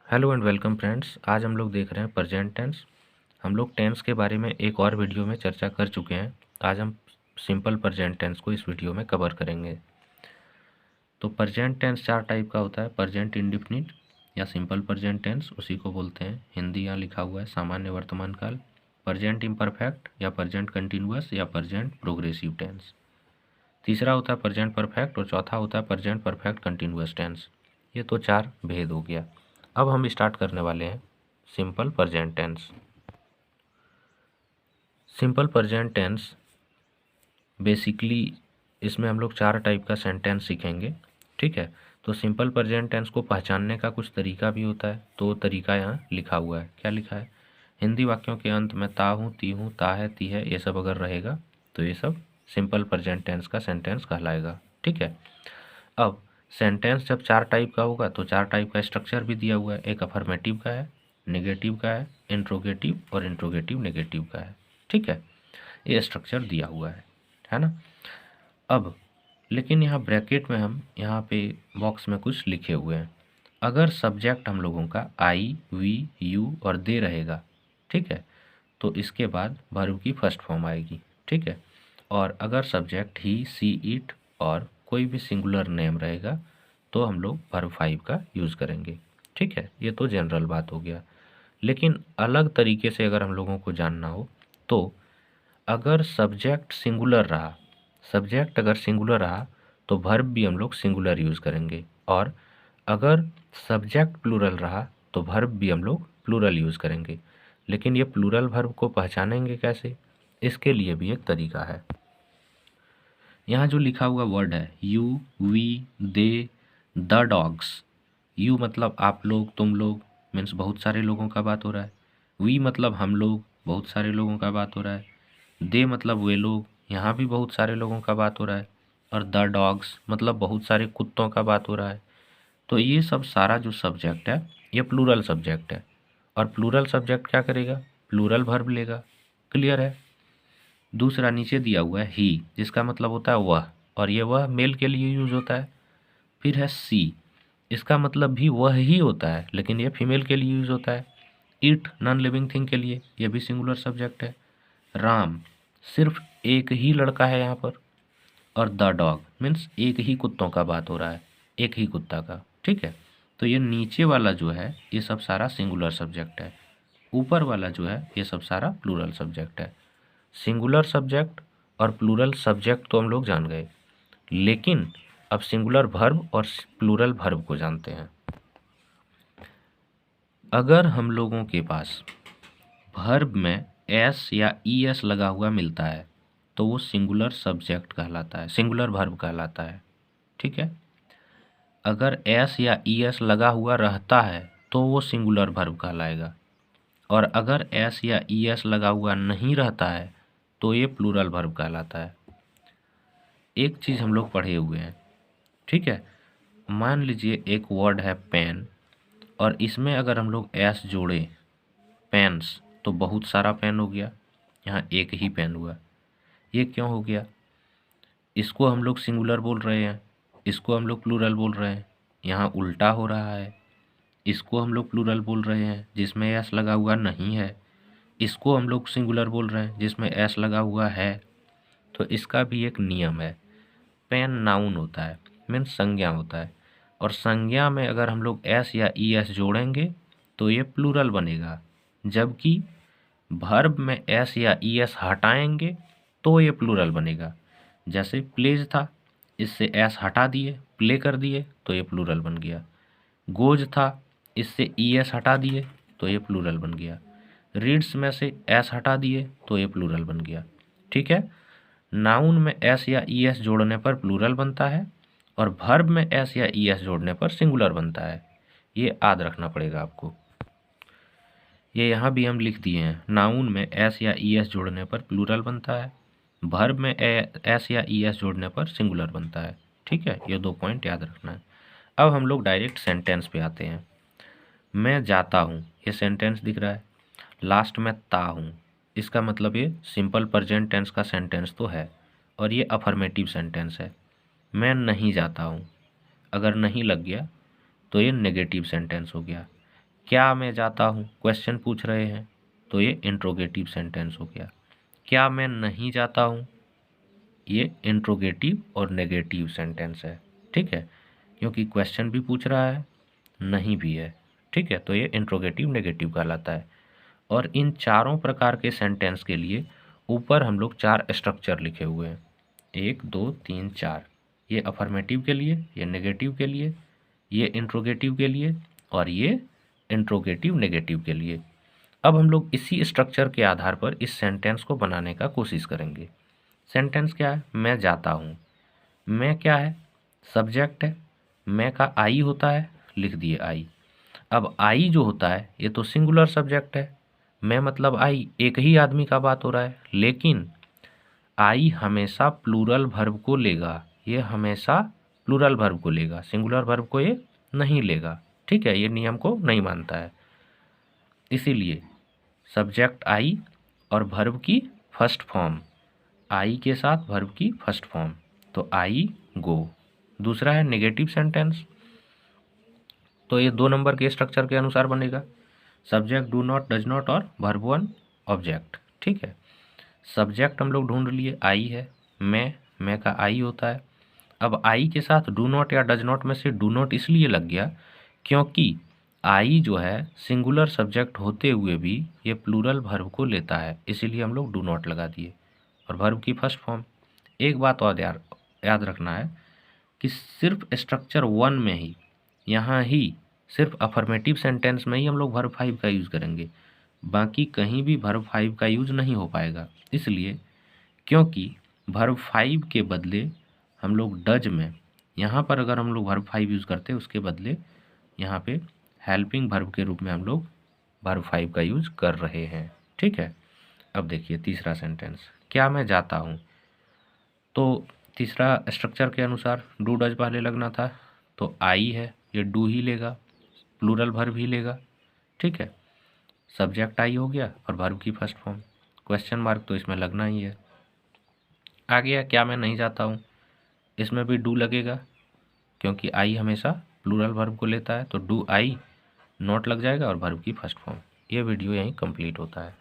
Hello and welcome friends. आज हम लोग देख रहे हैं प्रेजेंट टेंस। हम लोग टेंस के बारे में एक और वीडियो में चर्चा कर चुके हैं। आज हम सिंपल प्रेजेंट टेंस को इस वीडियो में कवर करेंगे। तो प्रेजेंट टेंस चार टाइप का होता है। प्रेजेंट इंडेफिनिट या सिंपल प्रेजेंट टेंस, उसी को बोलते हैं। हिंदी यहाँ लिखा हुआ है सामान्य वर्तमान काल। प्रेजेंट इम्परफेक्ट या प्रेजेंट कंटिन्यूअस या प्रेजेंट प्रोग्रेसिव टेंस। तीसरा होता है प्रेजेंट परफेक्ट और चौथा होता है प्रेजेंट परफेक्ट कंटिन्यूअस टेंस। ये तो चार भेद हो गया। अब हम स्टार्ट करने वाले हैं simple present tense. Simple present tense basically इसमें हम लोग चार टाइप का सेंटेंस सीखेंगे, ठीक है। तो सिंपल प्रेजेंट टेंस को पहचानने का कुछ तरीका भी होता है, तो तरीका यहाँ लिखा हुआ है। क्या लिखा है? हिंदी वाक्यों के अंत में ता हूँ, ती हूँ, ता है, ती है, ये सब अगर रहेगा तो ये सब सिंपल प्रेजेंट टेंस का सेंटेंस कहलाएगा, ठीक है। अब सेंटेंस जब चार टाइप का होगा तो चार टाइप का स्ट्रक्चर भी दिया हुआ है। एक अफर्मेटिव का है, नेगेटिव का है, इंट्रोगेटिव और इंट्रोगेटिव नेगेटिव का है, ठीक है। ये स्ट्रक्चर दिया हुआ है ना। अब लेकिन यहाँ ब्रैकेट में हम यहाँ पे बॉक्स में कुछ लिखे हुए हैं। अगर सब्जेक्ट हम लोगों का आई, वी, यू और दे रहेगा, ठीक है, तो इसके बाद वर्ब की फर्स्ट फॉर्म आएगी, ठीक है। और अगर सब्जेक्ट ही, सी, इट और कोई भी सिंगुलर नेम रहेगा तो हम लोग वर्ब 5 का यूज़ करेंगे, ठीक है। ये तो जनरल बात हो गया। लेकिन अलग तरीके से अगर हम लोगों को जानना हो तो अगर सब्जेक्ट सिंगुलर रहा, सब्जेक्ट अगर सिंगुलर रहा तो वर्ब भी हम लोग सिंगुलर यूज़ करेंगे। और अगर सब्जेक्ट प्लूरल रहा तो वर्ब भी हम लोग प्लूरल यूज़ करेंगे। लेकिन ये प्लूरल वर्ब को पहचानेंगे कैसे? इसके लिए भी एक तरीका है। यहाँ जो लिखा हुआ वर्ड है you, we, they, the dogs. You मतलब आप लोग, तुम लोग, मीन्स बहुत सारे लोगों का बात हो रहा है। वी मतलब हम लोग, बहुत सारे लोगों का बात हो रहा है। दे मतलब वे लोग, यहाँ भी बहुत सारे लोगों का बात हो रहा है। और द डॉग्स मतलब बहुत सारे कुत्तों का बात हो रहा है। तो ये सब सारा जो सब्जेक्ट है ये प्लूरल सब्जेक्ट है। और प्लूरल सब्जेक्ट क्या करेगा? प्लूरल वर्ब लेगा। क्लियर है? दूसरा नीचे दिया हुआ है ही, जिसका मतलब होता है वह, और ये वह मेल के लिए यूज होता है। फिर है सी, इसका मतलब भी वह ही होता है लेकिन ये फीमेल के लिए यूज होता है। इट नॉन लिविंग थिंग के लिए, ये भी सिंगुलर सब्जेक्ट है। राम सिर्फ एक ही लड़का है यहाँ पर। और द डॉग मीन्स एक ही कुत्तों का बात हो रहा है, एक ही कुत्ता का, ठीक है। तो ये नीचे वाला जो है ये सब सारा सिंगुलर सब्जेक्ट है। ऊपर वाला जो है ये सब सारा प्लूरल सब्जेक्ट है। सिंगुलर सब्जेक्ट और प्लूरल सब्जेक्ट तो हम लोग जान गए, लेकिन अब सिंगुलर वर्ब और प्लूरल वर्ब को जानते हैं। अगर हम लोगों के पास वर्ब में एस या ई एस लगा हुआ मिलता है तो वो सिंगुलर सब्जेक्ट कहलाता है, सिंगुलर वर्ब कहलाता है, ठीक है। अगर एस या ई एस लगा हुआ रहता है तो वो सिंगुलर वर्ब कहलाएगा। और अगर एस या ई एस लगा हुआ नहीं रहता है तो ये प्लूरल वर्ब कहलाता है। एक चीज़ हम लोग पढ़े हुए हैं, ठीक है। मान लीजिए एक वर्ड है पेन, और इसमें अगर हम लोग एस जोड़े, पेन्स, तो बहुत सारा पेन हो गया। यहाँ एक ही पेन हुआ, ये क्यों हो गया? इसको हम लोग सिंगुलर बोल रहे हैं, इसको हम लोग प्लूरल बोल रहे हैं। यहाँ उल्टा हो रहा है, इसको हम लोग प्लूरल बोल रहे हैं जिसमें एस लगा हुआ नहीं है, इसको हम लोग सिंगुलर बोल रहे हैं जिसमें एस लगा हुआ है। तो इसका भी एक नियम है। पेन नाउन होता है, मीन्स संज्ञा होता है, और संज्ञा में अगर हम लोग एस या ई एस जोड़ेंगे तो ये प्लूरल बनेगा। जबकि वर्ब में एस या ई एस हटाएंगे तो ये प्लूरल बनेगा। जैसे प्लेज था, इससे एस हटा दिए, प्ले कर दिए, तो ये प्लूरल बन गया। गोज था, इससे ई एस हटा दिए तो ये प्लूरल बन गया। रीड्स में से एस हटा दिए तो ये प्लूरल बन गया, ठीक है। नाउन में एस या ई एस जोड़ने पर प्लूरल बनता है और वर्ब में एस या ई एस जोड़ने पर सिंगुलर बनता है। ये याद रखना पड़ेगा आपको। ये यहाँ भी हम लिख दिए हैं, नाउन में एस या ई एस जोड़ने पर प्लूरल बनता है, वर्ब में एस या ई एस जोड़ने पर सिंगुलर बनता है, ठीक है। ये 2 पॉइंट याद रखना है। अब हम लोग डायरेक्ट सेंटेंस पे आते हैं। मैं जाता हूँ, ये सेंटेंस दिख रहा है। लास्ट में ता हूँ, इसका मतलब ये सिंपल प्रेजेंट टेंस का सेंटेंस तो है और ये अफर्मेटिव सेंटेंस है। मैं नहीं जाता हूँ, अगर नहीं लग गया तो ये नेगेटिव सेंटेंस हो गया। क्या मैं जाता हूँ, क्वेश्चन पूछ रहे हैं, तो ये इंट्रोगेटिव सेंटेंस हो गया। क्या मैं नहीं जाता हूँ, ये इंट्रोगेटिव और नेगेटिव सेंटेंस है, ठीक है, क्योंकि क्वेश्चन भी पूछ रहा है, नहीं भी है, ठीक है, तो ये इंट्रोगेटिव नेगेटिव कहलाता है। और इन चारों प्रकार के सेंटेंस के लिए ऊपर हम लोग 4 स्ट्रक्चर लिखे हुए हैं, 1 2 3 4। ये अफर्मेटिव के लिए, ये नेगेटिव के लिए, ये इंट्रोगेटिव के लिए, और ये इंट्रोगेटिव नेगेटिव के लिए। अब हम लोग इसी स्ट्रक्चर के आधार पर इस सेंटेंस को बनाने का कोशिश करेंगे। सेंटेंस क्या है, मैं जाता हूँ। मैं क्या है, सब्जेक्ट है, मैं का आई होता है, लिख दिए आई। अब आई जो होता है ये तो सिंगुलर सब्जेक्ट है, मैं मतलब आई, एक ही आदमी का बात हो रहा है, लेकिन आई हमेशा प्लूरल वर्ब को लेगा, ये हमेशा प्लूरल वर्ब को लेगा, सिंगुलर वर्ब को ये नहीं लेगा, ठीक है, ये नियम को नहीं मानता है। इसीलिए सब्जेक्ट आई और वर्ब की फर्स्ट फॉर्म, आई के साथ वर्ब की फर्स्ट फॉर्म, तो आई गो। दूसरा है नेगेटिव सेंटेंस, तो ये 2 नंबर के स्ट्रक्चर के अनुसार बनेगा, subject do not, does not और वर्ब वन ऑब्जेक्ट, ठीक है। सब्जेक्ट हम लोग ढूंढ लिए, आई है, मैं का आई होता है। अब आई के साथ डू नॉट या डज नॉट में से डू नॉट इसलिए लग गया क्योंकि आई जो है सिंगुलर सब्जेक्ट होते हुए भी ये प्लूरल वर्ब को लेता है, इसीलिए हम लोग डू नॉट लगा दिए। और वर्ब की फर्स्ट फॉर्म, एक बात और याद रखना है कि सिर्फ स्ट्रक्चर 1 में ही, यहाँ ही सिर्फ अफर्मेटिव सेंटेंस में ही हम लोग वर्ब 5 का यूज़ करेंगे, बाकी कहीं भी वर्ब 5 का यूज़ नहीं हो पाएगा। इसलिए क्योंकि वर्ब 5 के बदले हम लोग डज में, यहाँ पर अगर हम लोग वर्ब 5 यूज़ करते हैं उसके बदले यहाँ पे हेल्पिंग वर्ब के रूप में हम लोग वर्ब 5 का यूज़ कर रहे हैं, ठीक है। अब देखिए तीसरा सेंटेंस, क्या मैं जाता हूँ, तो तीसरा स्ट्रक्चर के अनुसार डू डज पहले लगना था, तो आई है, ये डू ही लेगा, प्लूरल वर्ब ही लेगा, ठीक है। सब्जेक्ट आई हो गया और वर्ब की फर्स्ट फॉर्म, क्वेश्चन मार्क तो इसमें लगना ही है। आ गया क्या मैं नहीं जाता हूँ, इसमें भी डू लगेगा क्योंकि आई हमेशा प्लूरल वर्ब को लेता है, तो डू आई नॉट लग जाएगा और वर्ब की फर्स्ट फॉर्म। ये वीडियो यहीं कंप्लीट होता है।